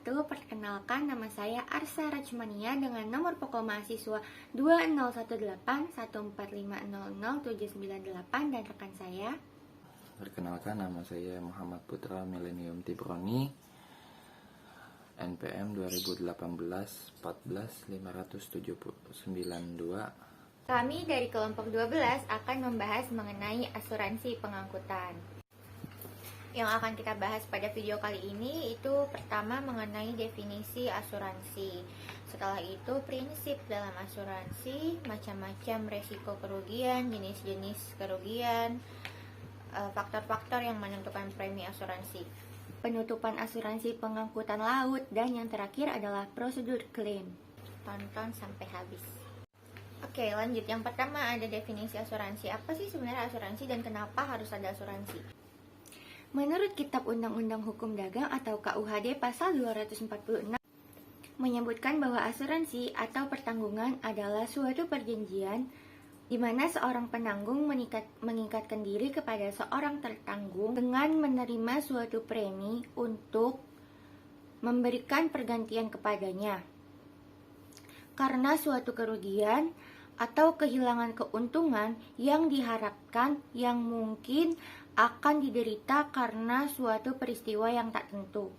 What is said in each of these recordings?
wabarakatuh. Perkenalkan, nama saya Arsa Rachmania dengan nomor pokok mahasiswa 201814500798 dan rekan saya. Perkenalkan, nama saya Muhammad Putra Milenium Tibroni, NPM 2018 14 592. Kami dari kelompok 12 akan membahas mengenai asuransi pengangkutan. Yang akan kita bahas pada video kali ini itu pertama mengenai definisi asuransi. Setelah itu prinsip dalam asuransi, macam-macam resiko kerugian, jenis-jenis kerugian, faktor-faktor yang menentukan premi asuransi, penutupan asuransi pengangkutan laut, dan yang terakhir adalah prosedur klaim. Tonton sampai habis. Oke, lanjut. Yang pertama ada definisi asuransi. Apa sih sebenarnya asuransi dan kenapa harus ada asuransi? Menurut Kitab Undang-Undang Hukum Dagang atau KUHD pasal 246 menyebutkan bahwa asuransi atau pertanggungan adalah suatu perjanjian di mana seorang penanggung mengikatkan diri kepada seorang tertanggung dengan menerima suatu premi untuk memberikan pergantian kepadanya karena suatu kerugian atau kehilangan keuntungan yang diharapkan yang mungkin akan diderita karena suatu peristiwa yang tak tentu.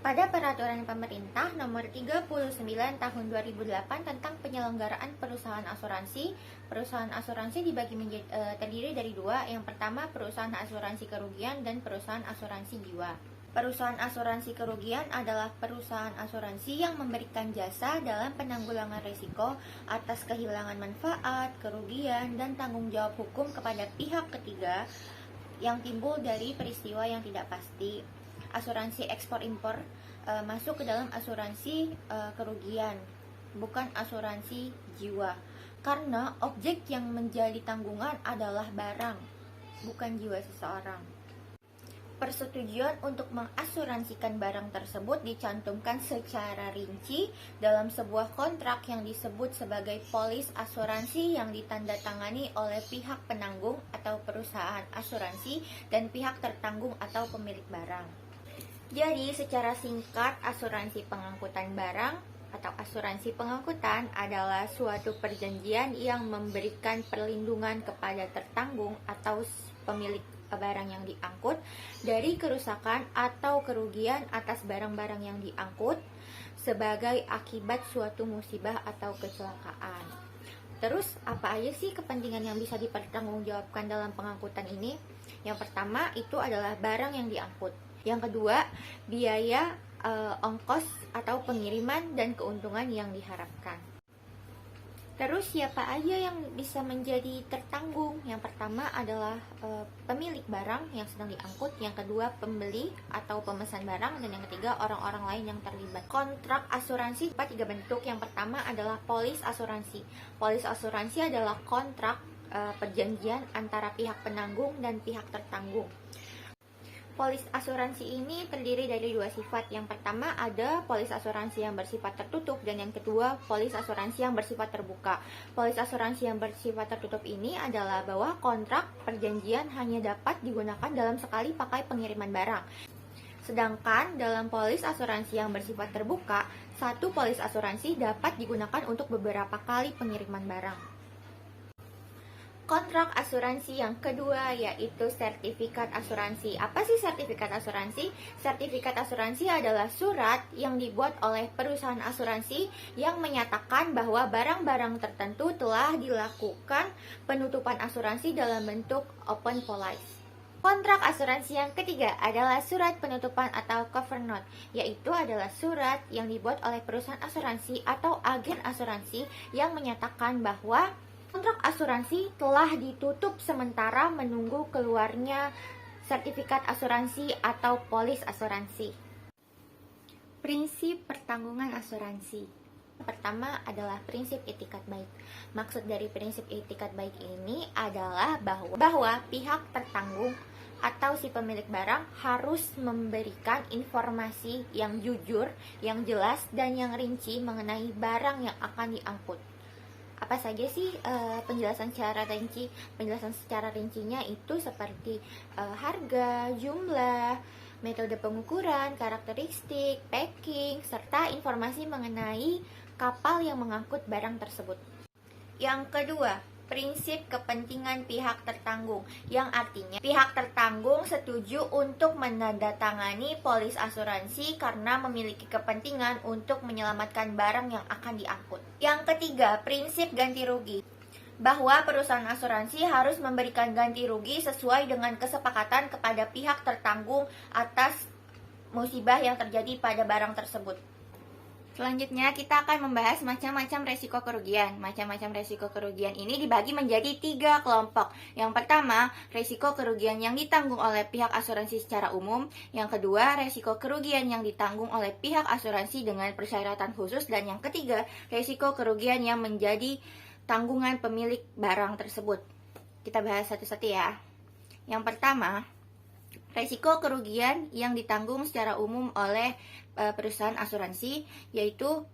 Pada peraturan pemerintah nomor 39 tahun 2008 tentang penyelenggaraan perusahaan asuransi dibagi terdiri dari dua. Yang pertama, perusahaan asuransi kerugian dan perusahaan asuransi jiwa. Perusahaan asuransi kerugian adalah perusahaan asuransi yang memberikan jasa dalam penanggulangan risiko atas kehilangan manfaat, kerugian, dan tanggung jawab hukum kepada pihak ketiga yang timbul dari peristiwa yang tidak pasti. Asuransi ekspor-impor masuk ke dalam asuransi kerugian, bukan asuransi jiwa, karena objek yang menjadi tanggungan adalah barang, bukan jiwa seseorang. Persetujuan untuk mengasuransikan barang tersebut dicantumkan secara rinci dalam sebuah kontrak yang disebut sebagai polis asuransi yang ditandatangani oleh pihak penanggung atau perusahaan asuransi dan pihak tertanggung atau pemilik barang. Jadi, secara singkat, asuransi pengangkutan barang atau asuransi pengangkutan adalah suatu perjanjian yang memberikan perlindungan kepada tertanggung atau pemilik barang yang diangkut dari kerusakan atau kerugian atas barang-barang yang diangkut sebagai akibat suatu musibah atau kecelakaan. Terus, apa aja sih kepentingan yang bisa dipertanggungjawabkan dalam pengangkutan ini? Yang pertama itu adalah barang yang diangkut. Yang kedua, biaya ongkos atau pengiriman dan keuntungan yang diharapkan. Terus siapa aja yang bisa menjadi tertanggung? Yang pertama adalah pemilik barang yang sedang diangkut, yang kedua pembeli atau pemesan barang, dan yang ketiga orang-orang lain yang terlibat. Kontrak asuransi tiga bentuk. Yang pertama adalah polis asuransi. Polis asuransi adalah kontrak perjanjian antara pihak penanggung dan pihak tertanggung. Polis asuransi ini terdiri dari dua sifat. Yang pertama ada polis asuransi yang bersifat tertutup dan yang kedua polis asuransi yang bersifat terbuka. Polis asuransi yang bersifat tertutup ini adalah bahwa kontrak perjanjian hanya dapat digunakan dalam sekali pakai pengiriman barang. Sedangkan dalam polis asuransi yang bersifat terbuka, satu polis asuransi dapat digunakan untuk beberapa kali pengiriman barang. Kontrak asuransi yang kedua yaitu sertifikat asuransi. Apa sih sertifikat asuransi? Sertifikat asuransi adalah surat yang dibuat oleh perusahaan asuransi yang menyatakan bahwa barang-barang tertentu telah dilakukan penutupan asuransi dalam bentuk open policy. Kontrak asuransi yang ketiga adalah surat penutupan atau cover note, yaitu adalah surat yang dibuat oleh perusahaan asuransi atau agen asuransi yang menyatakan bahwa kontrak asuransi telah ditutup sementara menunggu keluarnya sertifikat asuransi atau polis asuransi. Prinsip pertanggungan asuransi. Pertama adalah prinsip itikat baik. Maksud dari prinsip itikat baik ini adalah bahwa pihak tertanggung atau si pemilik barang harus memberikan informasi yang jujur, yang jelas, dan yang rinci mengenai barang yang akan diangkut. Apa saja sih penjelasan secara rinci? Penjelasan secara rincinya itu seperti harga, jumlah, metode pengukuran, karakteristik, packing, serta informasi mengenai kapal yang mengangkut barang tersebut. Yang kedua, prinsip kepentingan pihak tertanggung, yang artinya pihak tertanggung setuju untuk menandatangani polis asuransi karena memiliki kepentingan untuk menyelamatkan barang yang akan diangkut. Yang ketiga, prinsip ganti rugi, bahwa perusahaan asuransi harus memberikan ganti rugi sesuai dengan kesepakatan kepada pihak tertanggung atas musibah yang terjadi pada barang tersebut. Selanjutnya kita akan membahas macam-macam resiko kerugian. Macam-macam resiko kerugian ini dibagi menjadi 3 kelompok. Yang pertama, resiko kerugian yang ditanggung oleh pihak asuransi secara umum. Yang kedua, resiko kerugian yang ditanggung oleh pihak asuransi dengan persyaratan khusus. Dan yang ketiga, resiko kerugian yang menjadi tanggungan pemilik barang tersebut. Kita bahas satu-satu ya. Yang pertama, resiko kerugian yang ditanggung secara umum oleh perusahaan asuransi, yaitu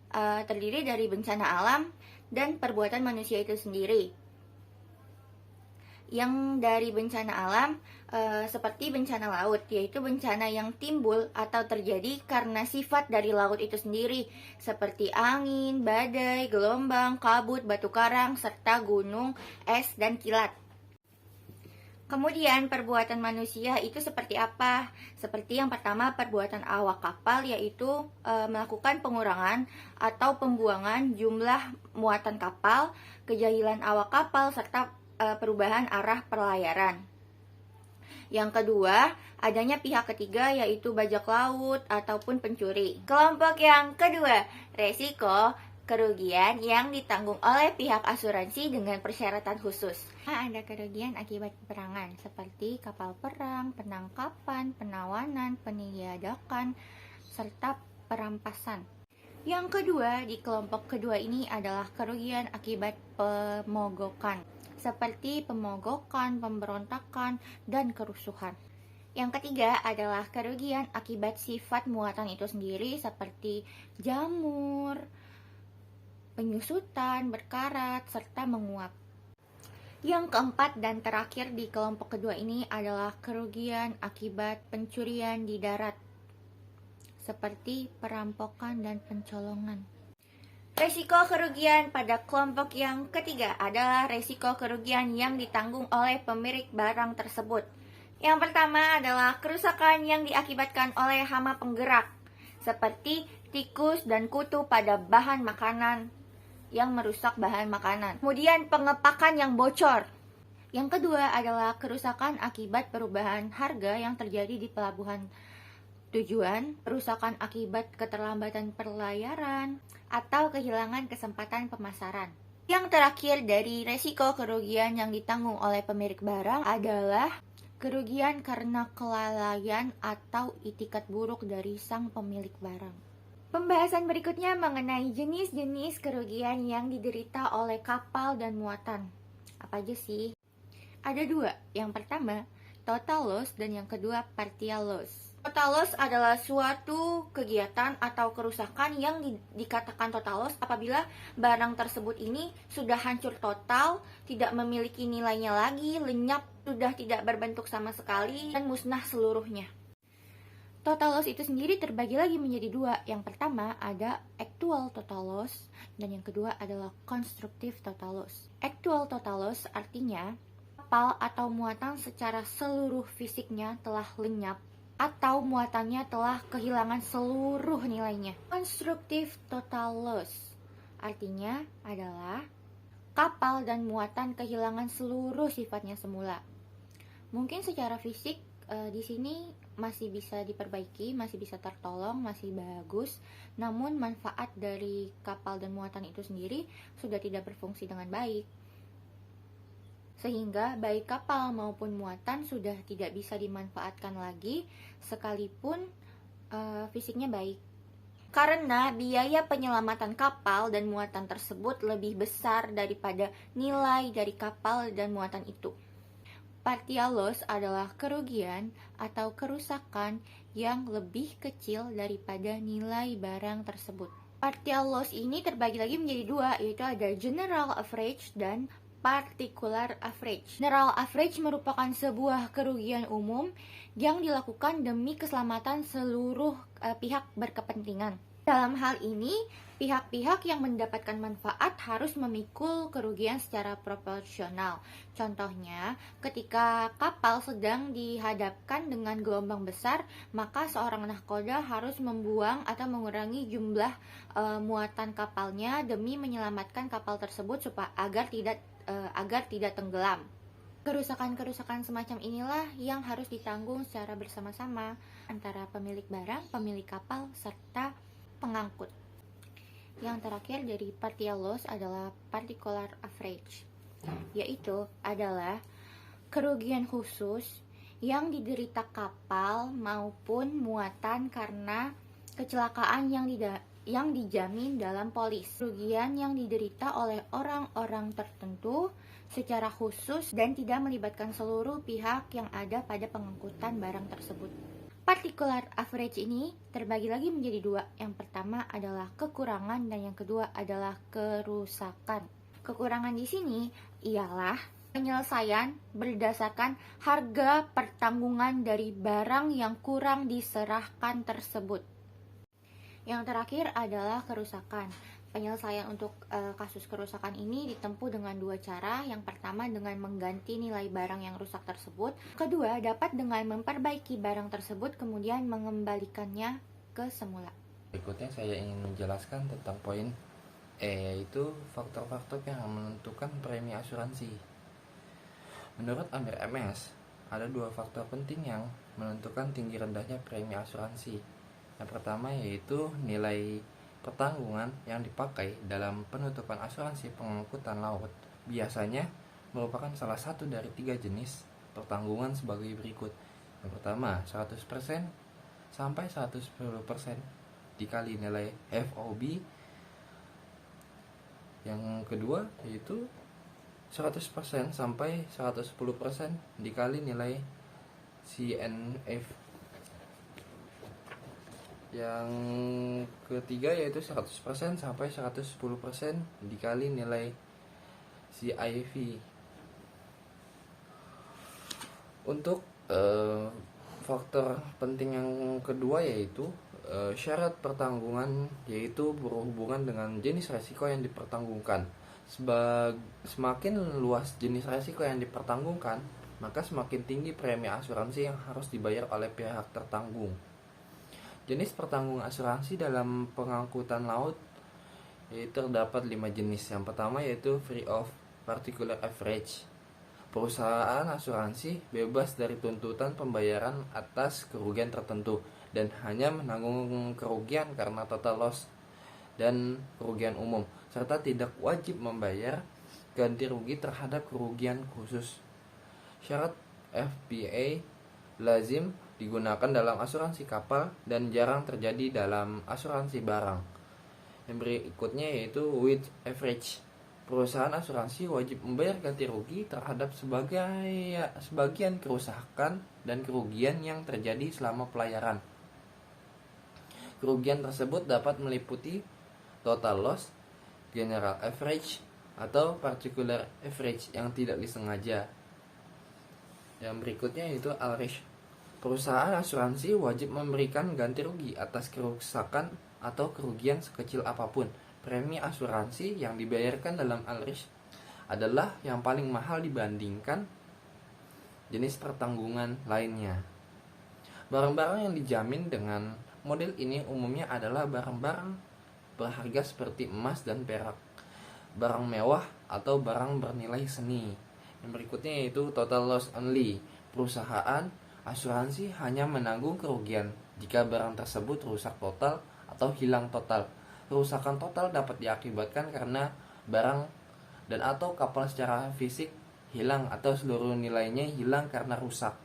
terdiri dari bencana alam dan perbuatan manusia itu sendiri. Yang dari bencana alam seperti bencana laut, yaitu bencana yang timbul atau terjadi karena sifat dari laut itu sendiri, seperti angin, badai, gelombang, kabut, batu karang, serta gunung, es, dan kilat. Kemudian perbuatan manusia itu seperti apa? Seperti yang pertama, perbuatan awak kapal, yaitu melakukan pengurangan atau pembuangan jumlah muatan kapal, kejahilan awak kapal, serta perubahan arah pelayaran. Yang kedua, adanya pihak ketiga, yaitu bajak laut ataupun pencuri. Kelompok yang kedua, resiko kerugian yang ditanggung oleh pihak asuransi dengan persyaratan khusus. Ada kerugian akibat peperangan seperti kapal perang, penangkapan, penawanan, peniadakan, serta perampasan. Yang kedua, di kelompok kedua ini adalah kerugian akibat pemogokan seperti pemogokan, pemberontakan, dan kerusuhan. Yang ketiga adalah kerugian akibat sifat muatan itu sendiri seperti jamur, penyusutan, berkarat, serta menguap. Yang keempat dan terakhir di kelompok kedua ini adalah kerugian akibat pencurian di darat, seperti perampokan dan pencolongan. Resiko kerugian pada kelompok yang ketiga adalah resiko kerugian yang ditanggung oleh pemilik barang tersebut. Yang pertama adalah kerusakan yang diakibatkan oleh hama penggerak, seperti tikus dan kutu pada bahan makanan yang merusak bahan makanan. Kemudian pengepakan yang bocor. Yang kedua adalah kerusakan akibat perubahan harga yang terjadi di pelabuhan tujuan, perusakan akibat keterlambatan pelayaran, atau kehilangan kesempatan pemasaran. Yang terakhir dari resiko kerugian yang ditanggung oleh pemilik barang adalah kerugian karena kelalaian atau itikat buruk dari sang pemilik barang. Pembahasan berikutnya mengenai jenis-jenis kerugian yang diderita oleh kapal dan muatan. Apa aja sih? Ada 2. Yang pertama, total loss, dan yang kedua, partial loss. Total loss adalah suatu kegiatan atau kerusakan yang dikatakan total loss apabila barang tersebut ini sudah hancur total, tidak memiliki nilainya lagi, lenyap, sudah tidak berbentuk sama sekali, dan musnah seluruhnya. Total loss itu sendiri terbagi lagi menjadi 2. Yang pertama ada actual total loss dan yang kedua adalah constructive total loss. Actual total loss artinya kapal atau muatan secara seluruh fisiknya telah lenyap atau muatannya telah kehilangan seluruh nilainya. Constructive total loss artinya adalah kapal dan muatan kehilangan seluruh sifatnya semula. Mungkin secara fisik di sini masih bisa diperbaiki, masih bisa tertolong, masih bagus. Namun manfaat dari kapal dan muatan itu sendiri sudah tidak berfungsi dengan baik. Sehingga baik kapal maupun muatan sudah tidak bisa dimanfaatkan lagi sekalipun fisiknya baik. Karena biaya penyelamatan kapal dan muatan tersebut lebih besar daripada nilai dari kapal dan muatan itu. Partial loss adalah kerugian atau kerusakan yang lebih kecil daripada nilai barang tersebut. Partial loss ini terbagi lagi menjadi 2, yaitu ada general average dan particular average. General average merupakan sebuah kerugian umum yang dilakukan demi keselamatan seluruh pihak berkepentingan. Dalam hal ini, pihak-pihak yang mendapatkan manfaat harus memikul kerugian secara proporsional. Contohnya, ketika kapal sedang dihadapkan dengan gelombang besar, maka seorang nahkoda harus membuang atau mengurangi jumlah muatan kapalnya demi menyelamatkan kapal tersebut agar tidak tenggelam. Kerusakan-kerusakan semacam inilah yang harus ditanggung secara bersama-sama antara pemilik barang, pemilik kapal, serta pengangkut. Yang terakhir dari partial loss adalah particular average, yaitu adalah kerugian khusus yang diderita kapal maupun muatan karena kecelakaan yang dijamin dalam polis. Kerugian yang diderita oleh orang-orang tertentu secara khusus dan tidak melibatkan seluruh pihak yang ada pada pengangkutan barang tersebut. Particular average ini terbagi lagi menjadi dua. Yang pertama adalah kekurangan dan yang kedua adalah kerusakan. Kekurangan di sini ialah penyelesaian berdasarkan harga pertanggungan dari barang yang kurang diserahkan tersebut. Yang terakhir adalah kerusakan. Penyelesaian untuk kasus kerusakan ini ditempuh dengan dua cara. Yang pertama dengan mengganti nilai barang yang rusak tersebut. Kedua dapat dengan memperbaiki barang tersebut kemudian mengembalikannya ke semula. Berikutnya saya ingin menjelaskan tentang poin yaitu faktor-faktor yang menentukan premi asuransi. Menurut Amir MS, ada dua faktor penting yang menentukan tinggi rendahnya premi asuransi. Yang pertama yaitu nilai pertanggungan yang dipakai dalam penutupan asuransi pengangkutan laut biasanya merupakan salah satu dari 3 jenis pertanggungan sebagai berikut. Yang pertama 100% sampai 110% dikali nilai FOB. Yang kedua yaitu 100% sampai 110% dikali nilai CNF. Yang ketiga yaitu 100% sampai 110% dikali nilai CIV. Untuk faktor penting yang kedua yaitu syarat pertanggungan, yaitu berhubungan dengan jenis resiko yang dipertanggungkan. Semakin luas jenis resiko yang dipertanggungkan, maka semakin tinggi premi asuransi yang harus dibayar oleh pihak tertanggung. Jenis pertanggungan asuransi dalam pengangkutan laut terdapat 5 jenis. Yang pertama yaitu free of particular average. Perusahaan asuransi bebas dari tuntutan pembayaran atas kerugian tertentu dan hanya menanggung kerugian karena total loss dan kerugian umum, serta tidak wajib membayar ganti rugi terhadap kerugian khusus. Syarat FPA lazim digunakan dalam asuransi kapal dan jarang terjadi dalam asuransi barang. Yang berikutnya yaitu with average. Perusahaan asuransi wajib membayar ganti rugi terhadap sebagian kerusakan dan kerugian yang terjadi selama pelayaran. Kerugian tersebut dapat meliputi total loss, general average, atau particular average yang tidak disengaja. Yang berikutnya yaitu all risk. Perusahaan asuransi wajib memberikan ganti rugi atas kerusakan atau kerugian sekecil apapun. Premi asuransi yang dibayarkan dalam all risk adalah yang paling mahal dibandingkan jenis pertanggungan lainnya. Barang-barang yang dijamin dengan model ini umumnya adalah barang-barang berharga seperti emas dan perak, barang mewah atau barang bernilai seni. Yang berikutnya yaitu total loss only. Perusahaan asuransi hanya menanggung kerugian jika barang tersebut rusak total atau hilang total. Kerusakan total dapat diakibatkan karena barang dan atau kapal secara fisik hilang atau seluruh nilainya hilang karena rusak.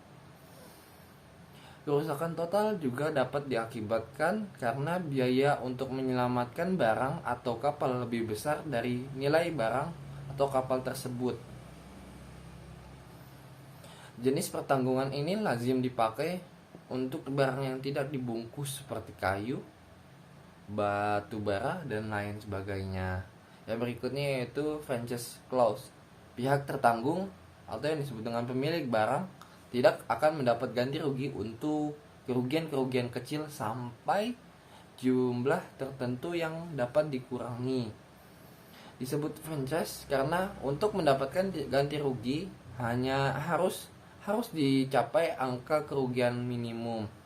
Kerusakan total juga dapat diakibatkan karena biaya untuk menyelamatkan barang atau kapal lebih besar dari nilai barang atau kapal tersebut. Jenis pertanggungan ini lazim dipakai untuk barang yang tidak dibungkus seperti kayu, batu bara, dan lain sebagainya. Yang berikutnya yaitu franchise clause. pihak tertanggung atau yang disebut dengan pemilik barang tidak akan mendapat ganti rugi untuk kerugian-kerugian kecil sampai jumlah tertentu yang dapat dikurangi. Disebut franchise karena untuk mendapatkan ganti rugi hanya harus dicapai angka kerugian minimum.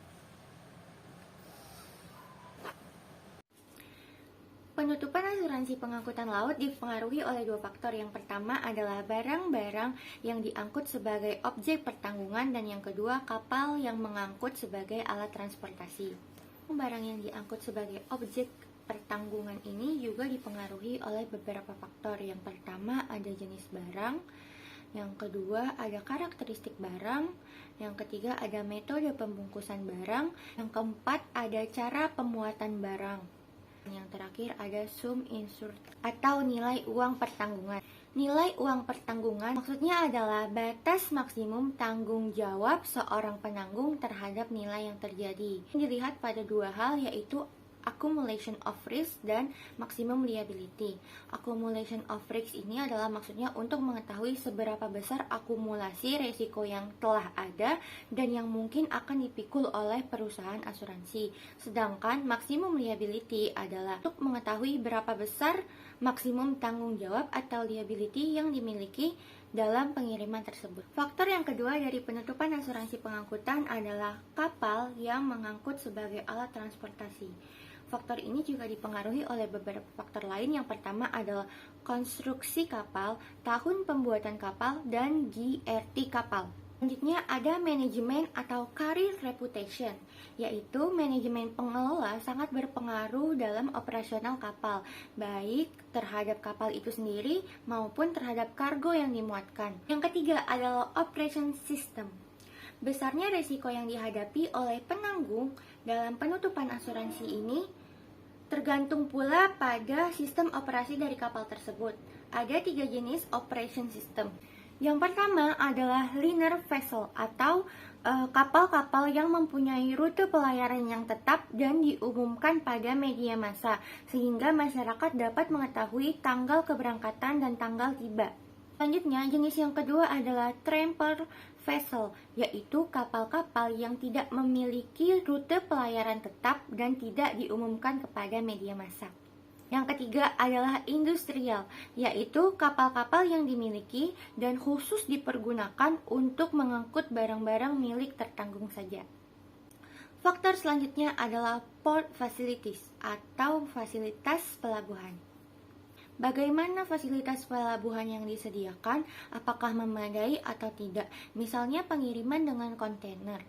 Penutupan asuransi pengangkutan laut dipengaruhi oleh dua faktor. Yang pertama adalah barang-barang yang diangkut sebagai objek pertanggungan, dan yang kedua kapal yang mengangkut sebagai alat transportasi. Barang yang diangkut sebagai objek pertanggungan ini juga dipengaruhi oleh beberapa faktor. Yang pertama ada jenis barang, yang kedua ada karakteristik barang, yang ketiga ada metode pembungkusan barang, yang keempat ada cara pemuatan barang. Yang terakhir ada sum insured atau nilai uang pertanggungan. Nilai uang pertanggungan maksudnya adalah batas maksimum tanggung jawab seorang penanggung terhadap nilai yang terjadi. Dilihat pada dua hal, yaitu accumulation of risk dan maximum liability. Accumulation of risk ini adalah maksudnya untuk mengetahui seberapa besar akumulasi resiko yang telah ada dan yang mungkin akan dipikul oleh perusahaan asuransi. Sedangkan maximum liability adalah untuk mengetahui berapa besar maksimum tanggung jawab atau liability yang dimiliki dalam pengiriman tersebut. Faktor yang kedua dari penutupan asuransi pengangkutan adalah kapal yang mengangkut sebagai alat transportasi. Faktor ini juga dipengaruhi oleh beberapa faktor lain. Yang pertama adalah konstruksi kapal, tahun pembuatan kapal, dan GRT kapal. Selanjutnya ada manajemen atau career reputation, yaitu manajemen pengelola sangat berpengaruh dalam operasional kapal, baik terhadap kapal itu sendiri maupun terhadap kargo yang dimuatkan. Yang ketiga adalah operation system. Besarnya resiko yang dihadapi oleh penanggung dalam penutupan asuransi ini tergantung pula pada sistem operasi dari kapal tersebut. Ada 3 jenis operation system. Yang pertama adalah linear vessel atau kapal-kapal yang mempunyai rute pelayaran yang tetap dan diumumkan pada media massa, sehingga masyarakat dapat mengetahui tanggal keberangkatan dan tanggal tiba. Selanjutnya, jenis yang kedua adalah tramper vessel, yaitu kapal-kapal yang tidak memiliki rute pelayaran tetap dan tidak diumumkan kepada media massa. Yang ketiga adalah industrial, yaitu kapal-kapal yang dimiliki dan khusus dipergunakan untuk mengangkut barang-barang milik tertanggung saja. Faktor selanjutnya adalah port facilities atau fasilitas pelabuhan. Bagaimana fasilitas pelabuhan yang disediakan, apakah memadai atau tidak? Misalnya pengiriman dengan kontainer,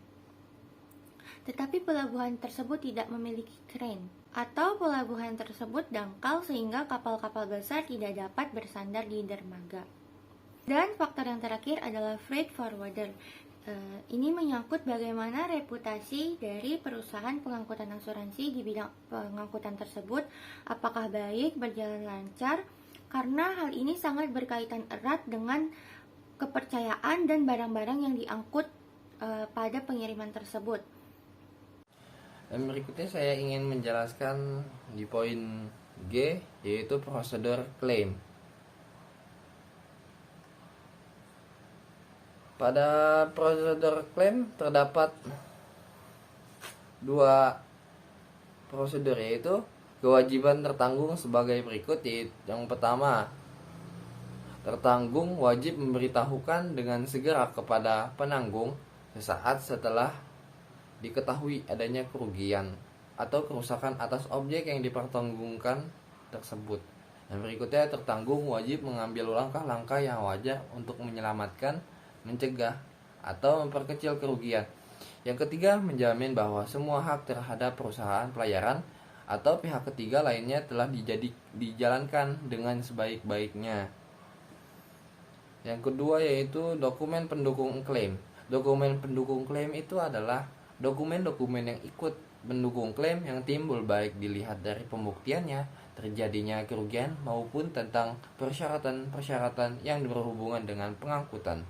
tetapi pelabuhan tersebut tidak memiliki crane, atau pelabuhan tersebut dangkal sehingga kapal-kapal besar tidak dapat bersandar di dermaga. Dan faktor yang terakhir adalah freight forwarder. Ini menyangkut bagaimana reputasi dari perusahaan pengangkutan asuransi di bidang pengangkutan tersebut, apakah baik, berjalan lancar, karena hal ini sangat berkaitan erat dengan kepercayaan dan barang-barang yang diangkut pada pengiriman tersebut. Dan berikutnya saya ingin menjelaskan di poin G, yaitu prosedur klaim. Pada prosedur klaim terdapat 2 prosedur, yaitu kewajiban tertanggung sebagai berikut. Yang pertama, tertanggung wajib memberitahukan dengan segera kepada penanggung sesaat setelah diketahui adanya kerugian atau kerusakan atas objek yang dipertanggungkan tersebut. Dan berikutnya, tertanggung wajib mengambil langkah-langkah yang wajar untuk menyelamatkan, mencegah, atau memperkecil kerugian. Yang ketiga, menjamin bahwa semua hak terhadap perusahaan pelayaran atau pihak ketiga lainnya telah dijalankan dengan sebaik-baiknya. Yang kedua yaitu dokumen pendukung klaim. Dokumen pendukung klaim itu adalah dokumen-dokumen yang ikut mendukung klaim yang timbul, baik dilihat dari pembuktiannya, terjadinya kerugian, maupun tentang persyaratan-persyaratan yang berhubungan dengan pengangkutan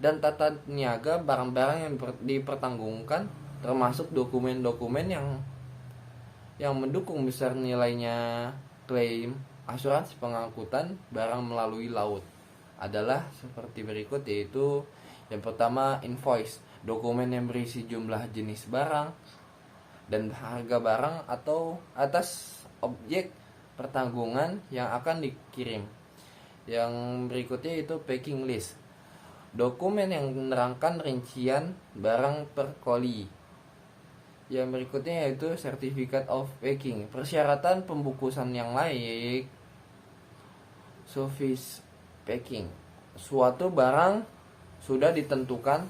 dan tata niaga barang-barang yang dipertanggungkan, termasuk dokumen-dokumen yang mendukung besar nilainya klaim asuransi pengangkutan barang melalui laut adalah seperti berikut, yaitu yang pertama invoice, dokumen yang berisi jumlah jenis barang dan harga barang atau atas objek pertanggungan yang akan dikirim. Yang berikutnya itu packing list, dokumen yang menerangkan rincian barang per koli. Yang berikutnya yaitu certificate of packing, persyaratan pembungkusan yang layak. Surface packing, suatu barang sudah ditentukan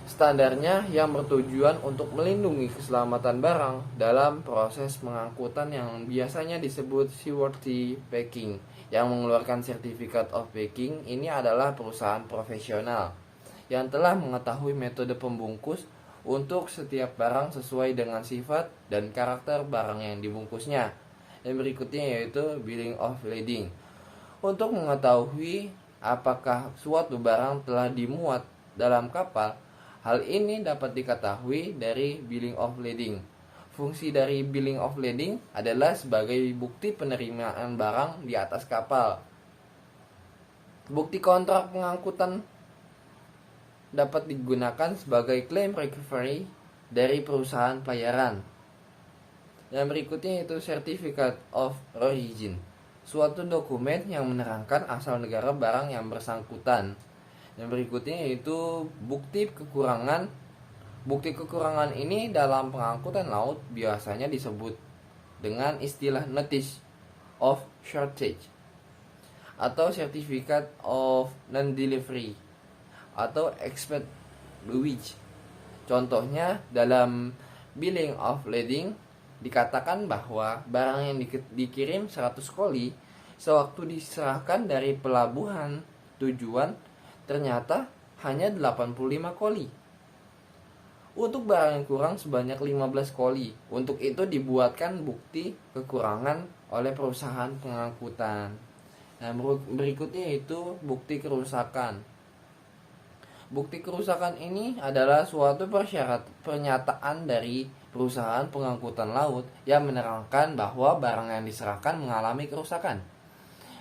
standarnya yang bertujuan untuk melindungi keselamatan barang dalam proses pengangkutan yang biasanya disebut seaworthy packing. Yang mengeluarkan Certificate of Packing ini adalah perusahaan profesional yang telah mengetahui metode pembungkus untuk setiap barang sesuai dengan sifat dan karakter barang yang dibungkusnya. Yang berikutnya yaitu billing of lading, untuk mengetahui apakah suatu barang telah dimuat dalam kapal. Hal ini dapat diketahui dari billing of lading. Fungsi dari billing of lading adalah sebagai bukti penerimaan barang di atas kapal. Bukti kontrak pengangkutan dapat digunakan sebagai claim recovery dari perusahaan pelayaran. Yang berikutnya yaitu Certificate of Origin, suatu dokumen yang menerangkan asal negara barang yang bersangkutan. Yang berikutnya yaitu bukti kekurangan. Bukti kekurangan ini dalam pengangkutan laut biasanya disebut dengan istilah Notice of Shortage atau Certificate of Non-Delivery atau Expert Wage. Contohnya dalam billing of lading dikatakan bahwa barang yang dikirim 100 koli sewaktu diserahkan dari pelabuhan tujuan ternyata hanya 85 koli. Untuk barang yang kurang sebanyak 15 koli. Untuk itu dibuatkan bukti kekurangan oleh perusahaan pengangkutan. Nah, berikutnya itu bukti kerusakan. Bukti kerusakan ini adalah suatu pernyataan dari perusahaan pengangkutan laut yang menerangkan bahwa barang yang diserahkan mengalami kerusakan.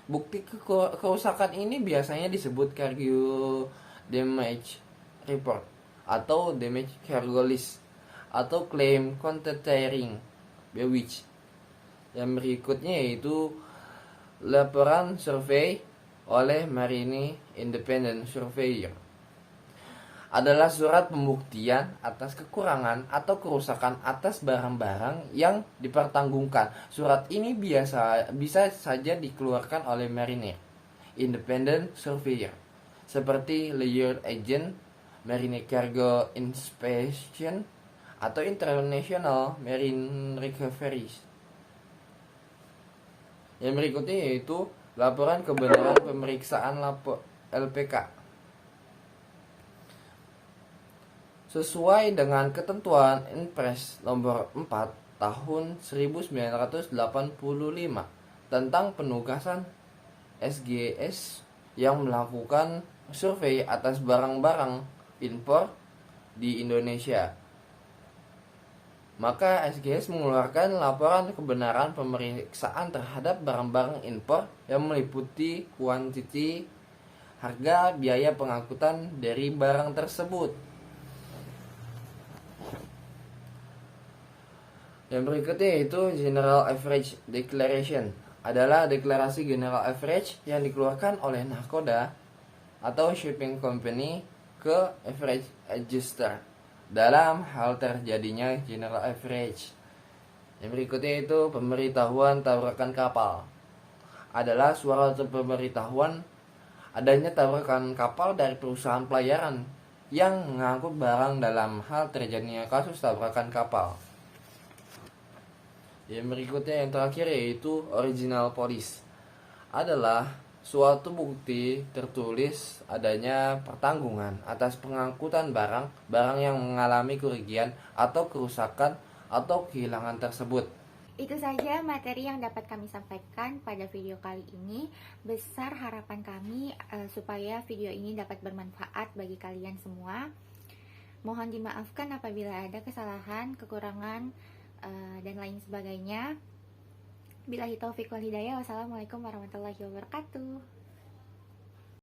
Bukti kerusakan ini biasanya disebut cargo damage report atau damage cargo list atau claim countertailing bewitch. Yang berikutnya yaitu laporan survei oleh Marine Independent Surveyor, adalah surat pembuktian atas kekurangan atau kerusakan atas barang-barang yang dipertanggungkan. Surat ini bisa saja dikeluarkan oleh Marine Independent Surveyor seperti Layer Agent, Marine Cargo Inspection, atau International Marine Recovery. Yang berikutnya yaitu laporan kebenaran pemeriksaan LPK. Sesuai dengan ketentuan Inpres nomor 4 tahun 1985 tentang penugasan SGS yang melakukan survei atas barang-barang impor di Indonesia, maka SGS mengeluarkan laporan kebenaran pemeriksaan terhadap barang-barang impor yang meliputi kuantiti, harga, biaya pengangkutan dari barang tersebut. Yang berikutnya yaitu General Average Declaration, adalah deklarasi General Average yang dikeluarkan oleh nahkoda atau shipping company ke average adjuster dalam hal terjadinya General Average. Yang berikutnya itu pemberitahuan tabrakan kapal, adalah suatu pemberitahuan adanya tabrakan kapal dari perusahaan pelayaran yang mengangkut barang dalam hal terjadinya kasus tabrakan kapal. Yang berikutnya yang terakhir yaitu original police, adalah suatu bukti tertulis adanya pertanggungan atas pengangkutan barang yang mengalami kerugian atau kerusakan atau kehilangan tersebut. Itu saja materi yang dapat kami sampaikan pada video kali ini. Besar harapan kami supaya video ini dapat bermanfaat bagi kalian semua. Mohon dimaafkan apabila ada kesalahan, kekurangan, dan lain sebagainya. Billahi taufiq wal hidayah. Wassalamualaikum warahmatullahi wabarakatuh.